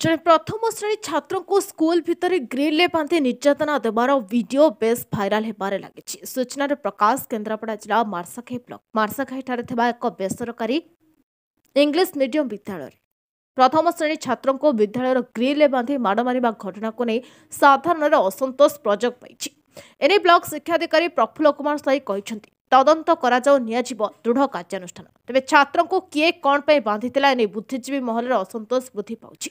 जड़े प्रथम श्रेणी छात्रों को स्कूल भितर ग्रिल बांधि निर्यातना देवार वीडियो बेस भाइराल होबार लगी। सूचना प्रकाश केन्द्रापड़ा जिला मार्साघाई ब्लॉक मार्साघाई एक बेसरकारी इंग्लिश मीडियम विद्यालय प्रथम श्रेणी छात्रों को विद्यालय ग्रिल बांधि माड़ मारिबा घटना को नहीं साधारण असंतोष प्रजोग पाई। एने ब्लॉक शिक्षाधिकारी प्रफुल्ल कुमार साई कहते तदंत दृढ़ कार्यानुष्ठान। तेज छात्रों को किए कौन पे बांधिला एने बुद्धिजीवी महल असंतोष वृद्धि पाउछि।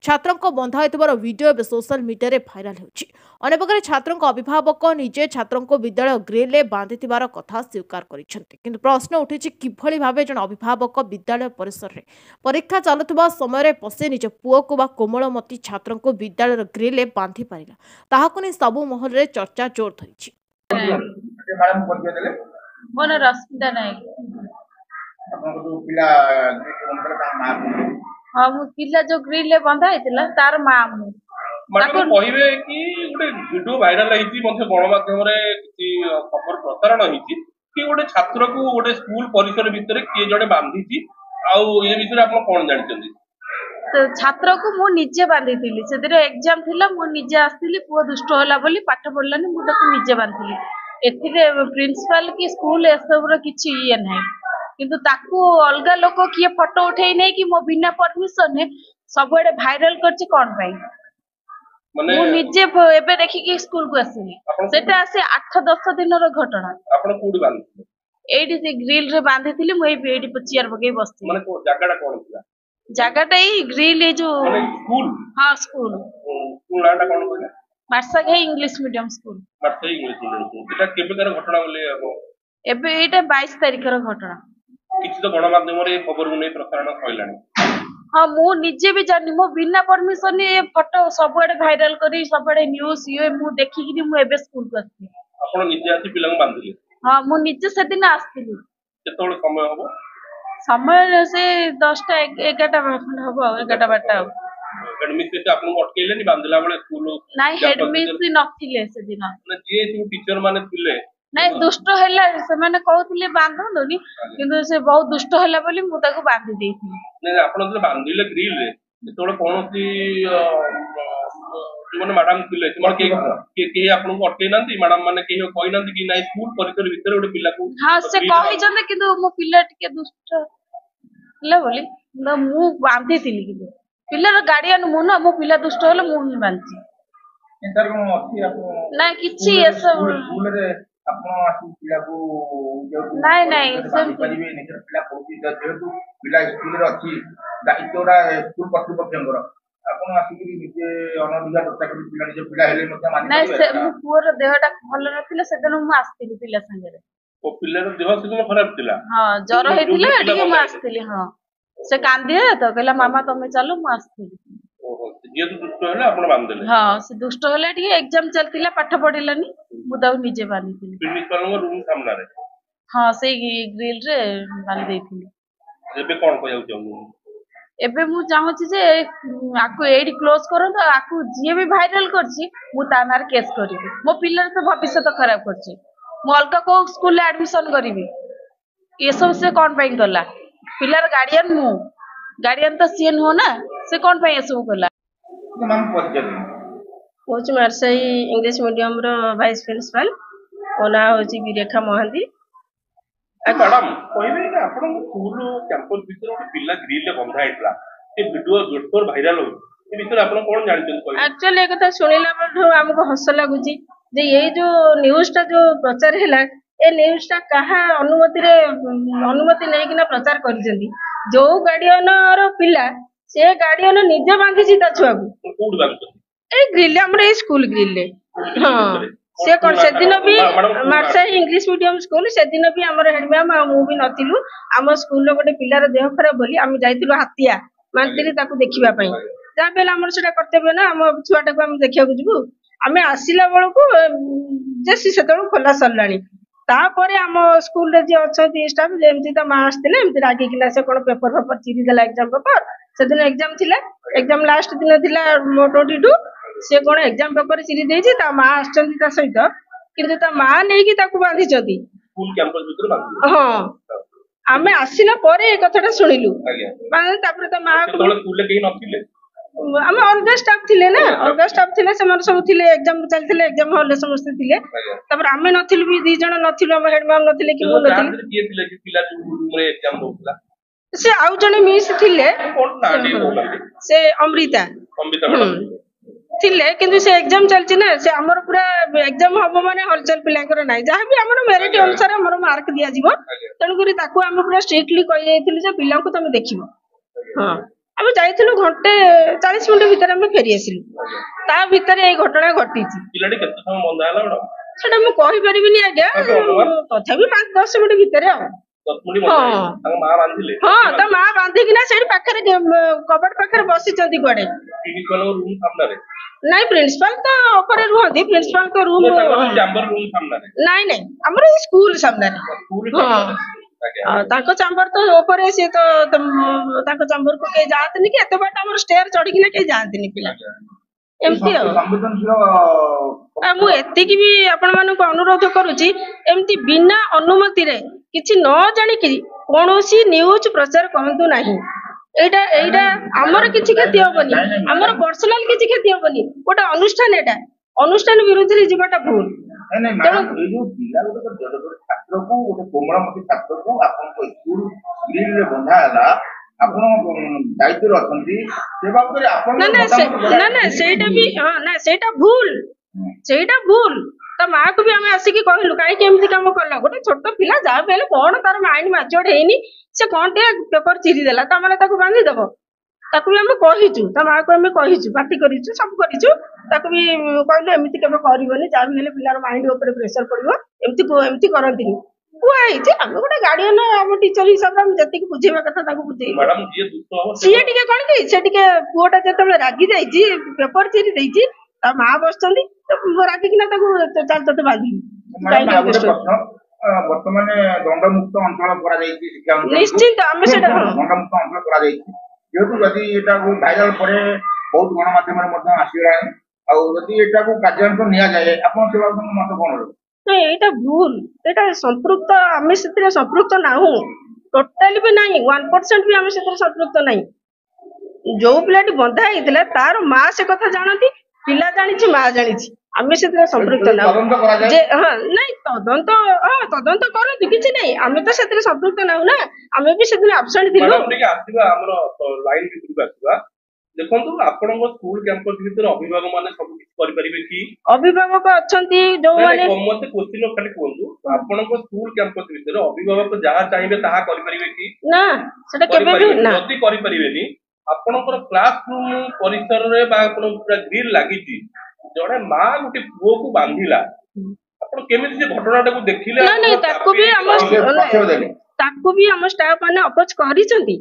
छात्रों को बंधा होइतबार वीडियो एवं सोशल मीडिया भाइराल होछि। अन्यपक्षे छात्रों अभिभावक निजे छात्रों को विद्यालय ग्रिल बांधिथिबार कथा स्वीकार करिसेंति। किंतु प्रश्न उठिछि किभଳି भाबे जन अभिभावक विद्यालय परिसर रे परीक्षा चलुवा समय पशि निज पुओ को बा कोमलमती छात्रों को विद्यालय ग्रिल बांधि पारिला ताहाकु नै सबु महल रे चर्चा जोर धरिछि। मोन रश्मिता नायक हाँ मु पिला जो ग्रिल बंधा होइतिला तार मां मु माने कहिबे कि गोटे वीडियो वायरल होईची मध्ये गणमाध्यम रे किछि खबर प्रसारण होईची कि गोटे छात्र को गोटे स्कूल परिसर भितर किए जड़े बांधीची आउ ए विषय आपण कोन जानछन्ती? तो छात्र को मु निजे बांधितिली से दिन एग्जाम थिला मु निजे आस्तिली पुओ दुष्ट होला बोली पाठ पढलानी मु ताको निजे बांधिली। एथिरे प्रिंसिपल की स्कूल एसबुर किछि ये नाही किंतु ताकू अलगा लोक किए फोटो उठेई नै कि मो बिना परमिशन ने सबडे भाइरल करछि कोन पई माने मु निजे एबे देखि कि स्कूल को आसिली सेटा आसे 8-10 दिन रो घटना। आपण कोडी बांधि एडी से ग्रिल रे बांधितिली मु एडी चेयर बगे बसती माने को जगाडा कोन थिला जगाटा ही ग्रिल ए जो माने स्कूल हां स्कूल नाटा कोन कहला Marshaghai English medium school Marshaghai English medium school एटा केबेकर घटना बोले एबे एटा 22 तारिख रो घटना किछि तो गणमाध्यम रे खबर नै प्रसारण कइलानी। हाँ मु निजे भी जानी मो बिना परमिशन ये फोटो सबडे भाइरल करी सबडे न्यूज़ ये मु देखि कि मु एबे स्कूल को आसी आपण निजे आसी पिला बांधिले? हाँ मु निजे से दिन आस्तिली। केतोळ समय होबो? समय से 10टा 11टा होबो 11टा 12टा होबो। हेडमिस्ट्रेस आपन अटकेले नि बांधिला बेले स्कूल नाही हेडमिस्ट्रेस नथिले से दिन ना जे सब टीचर माने थिले नाही दुष्ट हैला से माने कहउतले बांधनोनी किंतु से बहुत दुष्ट हैला बोली मु ताको बांधि देइथि। नहीं आपण जे बांधिले ग्रिल रे तोळे कोनोसी माने मैडम थिले माने के आपन को अटके नांती मैडम माने के कहि नांती कि नाही स्कूल परिसर भीतर गोटे पिला को हां से कहि जंदे किंतु मो पिला टिके दुष्ट हैला बोली मु बांधि थिली कि पिलार गार्डियन मु ना मो पिला दुष्ट होला मु ही बांधि इंटर को अछि आपन ना किछि ए सब स्कूल रे आपन आसी पिला को नाही नाही सब परिबे निकर पिला पहुंची जेतु पिला स्कूल रे अछि दायित्वरा स्कूल कर्तृपक्षंकर आपन आसी कि निजे अनधिकार चर्चा करी पिला निजे पिला हेले मते मानि नाही से मु पुअर देहटा भल नथिला सेदन मु आस्तिली पिला संगे रे ओ पिलार देह सेदन खराब थिला हां जर हेतिला एठी मु आस्तिली हां से कांदिए तो कहला मामा तमे चलो मु आस्तिली ओहो जे दुष्ट होला आपन बांधले? हां से दुष्ट होला ठी एग्जाम चलतिला पाठ पढिलानी मु दाउ निजे बांधितिली प्रिंसिपल को रूम सामना रे हां से ग्रिल रे बांधि देथिली। एबे कोन कहउ चाहू एबे मु चाहूची जे आकु एडी क्लोज करो तो आकु जे भी भाइरल करछि मु तानार केस करिबी मो पिलर से भविष्य तो खराब करछि मु अलका को स्कूल ले एडमिशन करिबी ये सब से कोन पई गला पिलर गार्डियन तो सीएन हो ना से कोन पई ये सब गला। नाम पद कोच मार्साई इंग्लिश मीडियम रो वाइस प्रिंसिपल ओना होची विरेखा मोहंती। मैडम कहिबे कि आपण स्कूल कैंपस भीतर एक पिला ग्रिल ले बंधा हेतला ए वीडियो जोरतोर वायरल हो ए विषय आपण कोन जानछन कहि? एक्चुअली एक कथा सुनिला बठो हमको हंस लागुची जे ये जो न्यूज़ टा जो प्रचार हैला ए न्यूज़ टा कहा अनुमति नै किना प्रचार करिसेंती जो गार्डियन रो पिला से गार्डियन निजे बांधिची ता छुआ को कोड बांधतो ए ग्रिल हमरे स्कूल ग्रिल ले हां से कोन से दिन भी मार्साई इंग्लिश मीडियम स्कूल से दिन भी हमर हेड मैम मु भी नथिलु हम स्कूल रो गोटे पिलार देह खराब बोली हम जाइतिलु हातिया मानतिली ताकू देखिबा पई जा बेला हमर सेटा कर्तव्य ना हम छुआटा को हम देखिया को जिबु हमें आसिला बेल को जे सेतळ खोला सरलानी तापरे हम स्कूल रे जे अछती स्टाफ जेमती त मां आस्तिले एमती रागी किला से कोन पेपर चिरी देला एग्जाम पेपर से दिन एग्जाम थिला एग्जाम लास्ट दिन थिला 22 से कोन एग्जाम पेपर चिरी देछि ता मां आछंती ता सहित किंतु ता मां नै कि ताकू बांधि जदी स्कूल कैंपस भीतर बांधि हां आमे आसिला परे ए कथाटा सुनिलु माने तापरे ता मां तो स्कूल ले केही नथिले ଆମ ଅଲଗା ଷ୍ଟାଫ ଥିଲେ ନା, ଅଲଗା ଷ୍ଟାଫ ଥିଲେ, ସେମାନେ ସବୁ ଥିଲେ, ଏକ୍ଜାମ ଚାଲିଥିଲେ, ଏକ୍ଜାମ ହଲରେ ସମସ୍ତେ ଥିଲେ। ଆଜ୍ଞା। ତାପରେ ଆମେ ନଥିଲୁ ବି, 2 ଜଣ ନଥିଲୁ, ଆମ ହେଡମ୍ୟାମ ନଥିଲେ କି ମୁଁ ନଥିଲି। କିଏ ଥିଲେ କି ପିଲା ଯୋଉ ରୁମରେ ଏକ୍ଜାମ ଦଉଥିଲା? ସେ ଆଉ ଜଣେ ମିସ୍ ଥିଲେ, କଣ ନାଁ ଟିକେ କହୁନାହାନ୍ତି? ସେ ଅମୃତା ଅମ୍ବିତା ମ୍ୟାଡାମ ଥିଲେ, କିନ୍ତୁ ସେ ଏକ୍ଜାମ ଚାଲିଛି ନା, ସେ ଆମର ପୁରା ଏକ୍ଜାମ ହବ ମାନେ ହଲଚଲ ପିଲାଙ୍କର ନାହିଁ, ଯାହାବି ଆମର ମେରିଟ ଅନୁସାରେ ଆମର ମାର୍କ ଦିଆଯିବ। ତେଣୁକରି ତାକୁ ଆମେ ପୁରା ଷ୍ଟ୍ରିକ୍ଟଲି କହିଯାଇଥିଲୁ ଯେ ପିଲାଙ୍କୁ ତମେ ଦେଖିବ। ହଁ, ଆମେ ଯାଇଥିଲୁ, ଘଣ୍ଟେ 40 ମିନିଟ୍ ଭିତରେ ଆମେ ଫେରି ଆସିଲୁ। ତା ଭିତରେ ଏଇ ଘଟଣା ଘଟିଛି। ପିଲାଟି କେତେ ସମୟ ବନ୍ଧା ହେଲା ମ୍ୟାଡାମ? ସେଟା ମୁଁ କହିପାରିବିନି ଆଜ୍ଞା, ତଥାପି 5-10 ମିନିଟ୍ ଭିତରେ ଆଉ। 10 ମିନିଟ୍ ତାଙ୍କ ମା ବାନ୍ଧିଲେ? ହଁ, ତା ମା ବାନ୍ଧିକିନା ସେଇଠି ପାଖରେ କବାଟ ପାଖରେ ବସିଛନ୍ତି କୁଆଡେ। ପ୍ରିନ୍ସିପାଲଙ୍କ ରୁମ୍ ସାମ୍ନାରେ? ନାଇଁ, ପ୍ରିନ୍ସିପାଲ ତ ଉପରେ ରୁହନ୍ତି, ପ୍ରିନ୍ସିପାଲଙ୍କ ରୁମ୍ ଚାମ୍ବର ରୁମ୍ ସାମ୍ନାରେ? ନାଇଁ, ଆମର ଏଇ ସ୍କୁଲ ସାମ୍ନାରେ। ତାଙ୍କ ଚାମ୍ବର ତ ଉପରେ, ସିଏ ତ ତାଙ୍କ ଚାମ୍ବରକୁ କେହି ଯାଆନ୍ତିନି କି ଏତେ ବାଟ ଆମର ଷ୍ଟେୟାର ଚଢିକିନା କେହି ଯାଆନ୍ତିନି ପିଲା। ଏମିତି ଆଉ। ମୁଁ ଏତିକି ବି ଆପଣ ମାନଙ୍କୁ ଅନୁରୋଧ କରୁଛି, ଏମିତି ବିନା ଅନୁମତିରେ କିଛି ନ ଜାଣିକି କୌଣସି ନ୍ୟୁଜ ପ୍ରଚାର କରନ୍ତୁ ନାହିଁ। ଏଇଟା ଆମର କିଛି କ୍ଷତି ହବନି, ଆମର ପର୍ସନାଲ କିଛି କ୍ଷତି ହବନି, ଗୋଟେ ଅନୁଷ୍ଠାନ, ଏଇଟା ଅନୁଷ୍ଠାନ ବିରୁଦ୍ଧରେ ଯିବାଟା ଭୁଲ। ଛାତ୍ରକୁ, ଗୋଟେ କୋମଳମତି ଛାତ୍ରକୁ ଆପଣଙ୍କ ସ୍କୁଲ ସ୍କ୍ରିନରେ ବନ୍ଧା ହେଲା, ଆପଣ ଦାୟିତ୍ୱରେ ଅଛନ୍ତି, ସେ ବାବଦରେ ଆପଣ ସେଇଟା ବି ସେଇଟା ଭୁଲ, ସେଇଟା ଭୁଲ। ତା ମାକୁ ବି ଆମେ ଆସିକି କହିଲୁ, କାହିଁକି ଏମିତି କାମ କଲ? ଗୋଟେ ଛୋଟ ପିଲା, ଯାହା ବି ହେଲେ କଣ ତାର ମାଇଣ୍ଡ ମ୍ୟାଚୁର୍ଡ ହେଇନି, ସେ କଣ ଟିକେ ପେପର ଚିରି ଦେଲା, ତାମାନେ ତାକୁ ବାନ୍ଧିଦବ? ତାକୁ ବି ଆମେ କହିଛୁ, ତା ମାକୁ ଆମେ କହିଛୁ, ପାଟି କରିଛୁ, ସବୁ କରିଛୁ। ତାକୁ ବି କହିଲୁ ଏମିତି କେବେ କରିବନି, ଯାହା ବି ହେଲେ ପିଲାର ମାଇଣ୍ଡ ଉପରେ ପ୍ରେସର ପଡିବ, ଏମିତି କରନ୍ତିନି। କୁହା ହେଇଛି, ଆମେ ଗୋଟେ ଗାର୍ଡିଆନ, ଆମ ଟିଚର ହିସାବରେ ଆମେ ଯେତିକି ବୁଝେଇବା କଥା ତାକୁ ବୁଝେଇବୁ। ସିଏ ଟିକେ କଣ କି, ସେ ଟିକେ ପୁଅଟା ଯେତେବେଳେ ରାଗି ଯାଇଛି, ପେପର ଚିରି ଦେଇଛି, ତା ମା ବସିଛନ୍ତି, ରାଗିକିନା ତାକୁ ଚାଲ ତତେ ବାନ୍ଧିବି। ବର୍ତ୍ତମାନ ଦଣ୍ଡମୁକ୍ତ ଅଞ୍ଚଳ କରାଯାଇଛି, ନିଶ୍ଚିନ୍ତ ଆମେ ସେଟା ଦଣ୍ଡମୁକ୍ତ ଅଞ୍ଚଳ କରାଯାଇଛି। ଯେହେତୁ ଯଦି ଏଟାକୁ ଭାଇରାଲ ପରେ ବହୁତ ଗଣମାଧ୍ୟମରେ ମଧ୍ୟ ଆସିଗଲାଣି, ଆଉ ଯଦି ଏଟାକୁ କାର୍ଯ୍ୟାନ୍ୱୟନ ନିଆଯାଏ, ଆପଣ ସେ ବାବଦରେ ମତ କଣ ରହିବ? ନାଇଁ, ଏଇଟା ଭୁଲ, ଏଇଟା ସମ୍ପୃକ୍ତ, ଆମେ ସେଥିରେ ସମ୍ପୃକ୍ତ ନାହୁଁ, ଟୋଟାଲି ବି ନାହିଁ, 1% ବି ଆମେ ସେଥିରେ ସମ୍ପୃକ୍ତ ନାହିଁ। ଯୋଉ ପିଲାଟି ବନ୍ଧା ହେଇଥିଲା ତାର ମା ସେ କଥା ଜାଣନ୍ତି, ପିଲା ଜାଣିଛି, ମା ଜାଣିଛି, ଆମେ ସେଥିରେ ସମ୍ପୃକ୍ତ ନାହୁଁ। ନାଇଁ, ତଦନ୍ତ କରନ୍ତୁ, କିଛି ନାହିଁ, ଆମେ ତ ସେଥିରେ ସମ୍ପୃକ୍ତ ନାହୁଁ ନା, ଆମେ ବି ସେଦିନ ଆବସେଣ୍ଟ ଥିଲୁ। ଆମର ଲାଇନ ଭିତରକୁ ଆସିବା, ଦେଖନ୍ତୁ, ଆପଣଙ୍କ ସ୍କୁଲ କ୍ୟାମ୍ପସ ଭିତରେ ଅଭିଭାବକ ମାନେ ସବୁ କିଛି କରିପାରିବେ କି? ଅଭିଭାବକ ଅଛନ୍ତି ଯୋଉମାନେ, ମତେ କ୍ୱେଶ୍ଚିନ ଖାଲି କୁହନ୍ତୁ, ଆପଣଙ୍କ ସ୍କୁଲ କ୍ୟାମ୍ପସ ଭିତରେ ଅଭିଭାବକ ଯାହା ଚାହିଁବେ ତାହା କରିପାରିବେ କି? ନା, ସେଟା କେବେ ବି ନା। ଯଦି କରିପାରିବେନି, ଆପଣଙ୍କର କ୍ଲାସ ରୁମ ପରିସରରେ ବା ଆପଣଙ୍କର ଗ୍ରିଲ ଲାଗିଛି, ଜଣେ ମା ଗୋଟେ ପୁଅକୁ ବାନ୍ଧିଲା, ଆପଣ କେମିତି ସେ ଘଟଣାଟାକୁ ଦେଖିଲେ? ତାକୁ ବି ଆମ ଷ୍ଟାଫ ମାନେ ଅପୋଜ କରିଛନ୍ତି,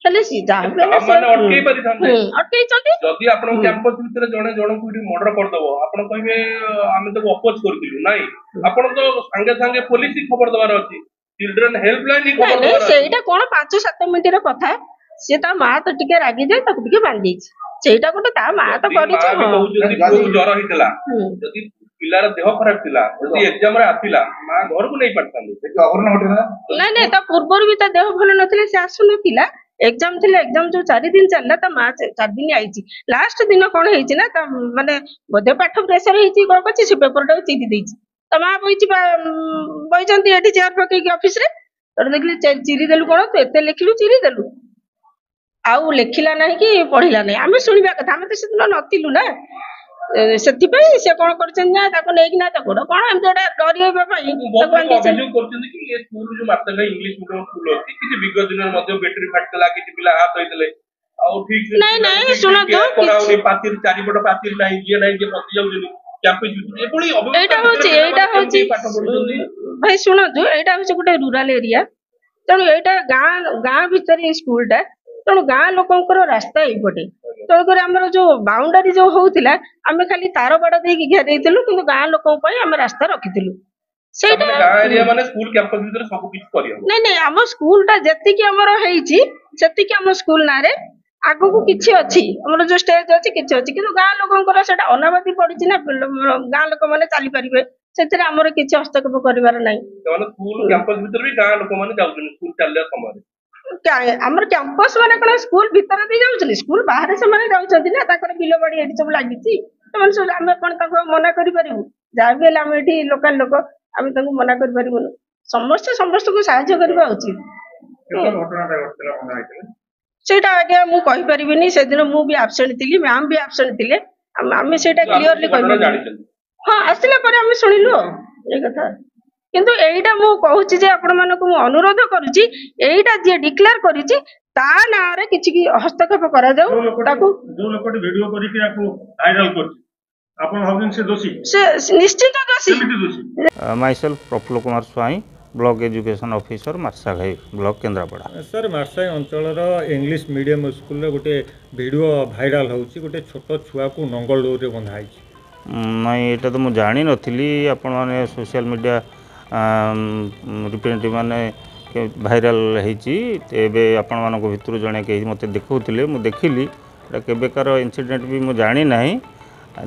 ହେଲେ ଅଟକେଇ ପାରିଥାନ୍ତେ, ଅଟକେଇଛନ୍ତି। ଯଦି ଆପଣଙ୍କ କ୍ୟାମ୍ପସ ଭିତରେ ଜଣେ ଜଣଙ୍କୁ ମର୍ଡର କରିଦବ, ଆପଣ କହିବେ ଆମେ ତାକୁ ଅପୋଜ କରିଥିଲୁ? ନାଇଁ, ଆପଣ ତ ସାଙ୍ଗେ ସାଙ୍ଗେ ପୋଲିସ ଖବର ଦବାର ଅଛି, ଚିଲଡ୍ରେନ ହେଲ୍ପଲାଇନ ଖବର ଦବାର ଅଛି। ସେଇଟା କଣ 5-7 ମିନିଟର କଥା, ସେ ତା ମା ତ ଟିକେ ରାଗି ଯାଏ, ତାକୁ ଟିକେ ବାନ୍ଧି ଦେଇଛି, ସେଇଟା ଗୋଟେ ତା ମା ତ କରିଛି। ଜର ହେଇଥିଲା, ଯଦି ପିଲାର ଦେହ ଖରାପ ଥିଲା, ଯଦି ଏକ୍ଜାମ ରେ ଆସିଲା, ମା ଘରକୁ ନେଇ ପାରିଥାନ୍ତେ। ନାଇଁ, ତା ପୂର୍ବରୁ ବି ତା ଦେହ ଭଲ ନଥିଲା, ସେ ଆସୁନଥିଲା, ଏକ୍ଜାମ ଥିଲା, ଏକ୍ଜାମ ଯୋଉ 4 ଦିନ ଚାଲିଲା, ତା ମା 4 ଦିନ ଆଇଛି। ଲାଷ୍ଟ ଦିନ କଣ ହେଇଛି ନା, ତା ମାନେ ବୋଧେ ପାଠ ପ୍ରେସର ହେଇଛି, କଣ କରିଛି, ସେ ପେପର ଟାକୁ ଚିରି ଦେଇଛି। ତା ମା ବଇଛନ୍ତି ଏଠି ଚେୟାର ପକେଇକି ଅଫିସରେ, ଦେଖିଲି ଚିରି ଦେଲୁ, କଣ ତୁ ଏତେ ଲେଖିଲୁ, ଚିରି ଦେଲୁ? ଆଉ ଲେଖିଲା ନାହିଁ କି ପଢିଲା ନାହିଁ, ଆମେ ଶୁଣିବା କଥା, ଆମେ ତ ସେଦିନ ନଥିଲୁ ନା, ସେଥିପାଇଁ ସେ କଣ କରିଛନ୍ତି ନା, ତାକୁ ନେଇକିନା ତା ଗୋଡ କଣ ଏମିତି ଗୋଟେ ଡରିବା ପାଇଁ ଅଭିଯୋଗ କରୁଛନ୍ତି କି ଏ ସ୍କୁଲ ଯୋଉ ମାର୍ଶାଘାଇ ଇଂଲିଶ ମିଡିୟମ ସ୍କୁଲ ଅଛି, କିଛି ବିଗତ ଦିନରେ ମଧ୍ୟ ବ୍ୟାଟେରୀ ଫାଟିଥିଲା, କିଛି ପିଲା ଆହତ ହେଇଥିଲେ, ଆଉ ଠିକ ଶୁଣନ୍ତୁ, ପାଚେରୀ ଚାରିପଟ ପାଚେରୀ ନାହିଁ, ଯିଏ ନାହିଁ ଯିଏ ପଶି ଯାଉଛନ୍ତି କ୍ୟାମ୍ପସ ଭିତରେ, ଏଭଳି ଏଇଟା ହଉଛି ଭାଇ ଶୁଣନ୍ତୁ, ଏଇଟା ହଉଛି ଗୋଟେ ରୁରାଲ ଏରିଆ, ତେଣୁ ଏଇଟା ଗାଁ ଭିତରେ ଏଇ ସ୍କୁଲଟା, ତେଣୁ ଗାଁ ଲୋକଙ୍କର ରାସ୍ତା ଏଇପଟେ, ତେଣୁକରି ଆମର ଯୋଉ ବାଉଣ୍ଡାରୀ ଯୋଉ ହଉଥିଲା, ଆମେ ଖାଲି ତାର ବାଡ଼ ଦେଇକି ଘେରେଇଥିଲୁ, କିନ୍ତୁ ଗାଁ ଲୋକଙ୍କ ପାଇଁ ଆମେ ରାସ୍ତା ରଖିଥିଲୁ। ସେଇଟା ନାଇଁ, ଆମ ସ୍କୁଲଟା ଯେତିକି ଆମର ହେଇଛି, ସେତିକି ଆମ ସ୍କୁଲ ନାଁରେ ଆଗକୁ କିଛି ଅଛି, ଆମର ଯୋଉ ଷ୍ଟେଜ ଅଛି କିଛି ଅଛି, କିନ୍ତୁ ଗାଁ ଲୋକଙ୍କର ସେଟା ଅନାବାଦୀ ପଡିଛି ନା, ଗାଁ ଲୋକମାନେ ଚାଲିପାରିବେ, ସେଥିରେ ଆମର କିଛି ହସ୍ତକ୍ଷେପ କରିବାର ନାହିଁ। ଆମର କ୍ୟାମ୍ପସ ମାନେ କଣ ସ୍କୁଲ ଭିତରେ ଦେଇ ଯାଉଛନ୍ତି, ସ୍କୁଲ ବାହାରେ ସେମାନେ ଯାଉଛନ୍ତି ନା, ତାଙ୍କର ବିଲ ବାଡି ଏଠି ସବୁ ଲାଗିଛି, ସେମାନେ ସବୁ ଆମେ କଣ ତାଙ୍କୁ ମନା କରିପାରିବୁ? ଯାହା ବି ହେଲେ ଆମେ ଏଠି ଲୋକାଲ ଲୋକ, ଆମେ ତାଙ୍କୁ ମନା କରିପାରିବୁନି। ସମସ୍ତେ ସମସ୍ତଙ୍କୁ ସାହାଯ୍ୟ କରିବା ଉଚିତ। ସେଇଟା ଆଜ୍ଞା ମୁଁ କହିପାରିବିନି, ସେଦିନ ମୁଁ ବି ଆବସେଣ୍ଟ ଥିଲି, ମ୍ୟାମ ବି ଆବସେଣ୍ଟ ଥିଲେ, ଆମେ ସେଇଟା କ୍ଲିୟରଲି କହିପାରିବୁ। ହଁ, ଆସିଲା ପରେ ଆମେ ଶୁଣିଲୁ ଆଉ ଏଇ କଥା। କିନ୍ତୁ ଏଇଟା ମୁଁ କହୁଛି ଯେ ଆପଣ ମାନଙ୍କୁ ମୁଁ ଅନୁରୋଧ କରୁଛି, ଏଇଟା ଯିଏ ଡିକ୍ଲେୟାର କରିଛି ତା ନାଁରେ କିଛି ହସ୍ତକ୍ଷେପ କରାଯାଉ। ତାକୁ ଯୋଉ ଲୋକଟି ଭିଡିଓ କରିକି ତାକୁ ଭାଇରାଲ କରୁଛି, ଆପଣ ଭାବୁଛନ୍ତି ସେ ଦୋଷୀ? ସେ ନିଶ୍ଚିତ ଦୋଷୀ। Myself Prafulla Kumar Swain, block education officer, Marshaghai block, Kendrapara. Sir, Marshaghai ଅଞ୍ଚଳର ଇଂଲିଶ ମିଡ଼ିୟମ ସ୍କୁଲରେ ଗୋଟେ ଭିଡ଼ିଓ ଭାଇରାଲ ହେଉଛି, ଗୋଟେ ଛୋଟ ଛୁଆକୁ ନଙ୍ଗଳ ଡୋରରେ ବନ୍ଧା ହେଇଛି। ନାଇଁ, ଏଇଟା ତ ମୁଁ ଜାଣିନଥିଲି। ଆପଣମାନେ ସୋସିଆଲ ମିଡ଼ିଆ ରିପ୍ରେଜେଣ୍ଟେଟିଭ୍ ମାନେ ଭାଇରାଲ ହେଇଛି, ଏବେ ଆପଣମାନଙ୍କ ଭିତରୁ ଜଣେ କେହି ମୋତେ ଦେଖାଉଥିଲେ, ମୁଁ ଦେଖିଲି। ଏଇଟା କେବେକାର ଇନସିଡେଣ୍ଟ ବି ମୁଁ ଜାଣିନାହିଁ।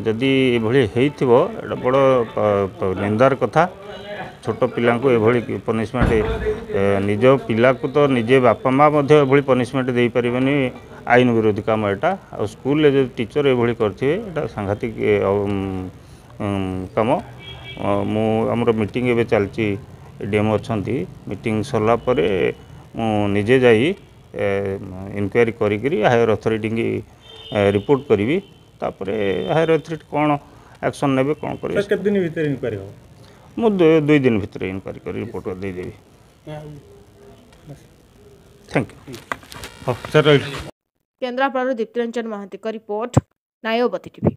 ଯଦି ଏଭଳି ହେଇଥିବ, ଏଇଟା ବଡ଼ ନିନ୍ଦାର କଥା। ଛୋଟ ପିଲାଙ୍କୁ ଏଭଳି ପନିସମେଣ୍ଟ, ନିଜ ପିଲାକୁ ତ ନିଜେ ବାପା ମା ମଧ୍ୟ ଏଭଳି ପନିସମେଣ୍ଟ ଦେଇପାରିବେନି, ଆଇନ ବିରୋଧୀ କାମ ଏଇଟା। ଆଉ ସ୍କୁଲରେ ଯଦି ଟିଚର ଏଭଳି କରିଥିବେ, ଏଇଟା ସାଂଘାତିକ କାମ। ମୁଁ ଆମର ମିଟିଂ ଏବେ ଚାଲିଛି, ଏଡିଏମ୍ ଅଛନ୍ତି, ମିଟିଂ ସରିଲା ପରେ ମୁଁ ନିଜେ ଯାଇ ଇନକ୍ୱାରି କରିକିରି ହାୟର ଅଥରିଟିଙ୍କି ରିପୋର୍ଟ କରିବି। ତାପରେ ହାୟର ଅଥରିଟି କ'ଣ ଆକ୍ସନ୍ ନେବେ, କ'ଣ କରିବେ। କେତେ ଦିନ ଭିତରେ ଇନକ୍ୱାରି ହେବ? ମୁଁ 2 ଦିନ ଭିତରେ ଇନକ୍ୱାରି କରି ରିପୋର୍ଟ ଦେଇଦେବି। Thank you. ହଉ ସାର୍, ରହିଲି। କେନ୍ଦ୍ରାପଡ଼ାରୁ ଦୀପ୍ତିରଞ୍ଜନ ମହାନ୍ତିଙ୍କ ରିପୋର୍ଟ, ନ୍ୟାୟବତୀ ଟିଭି।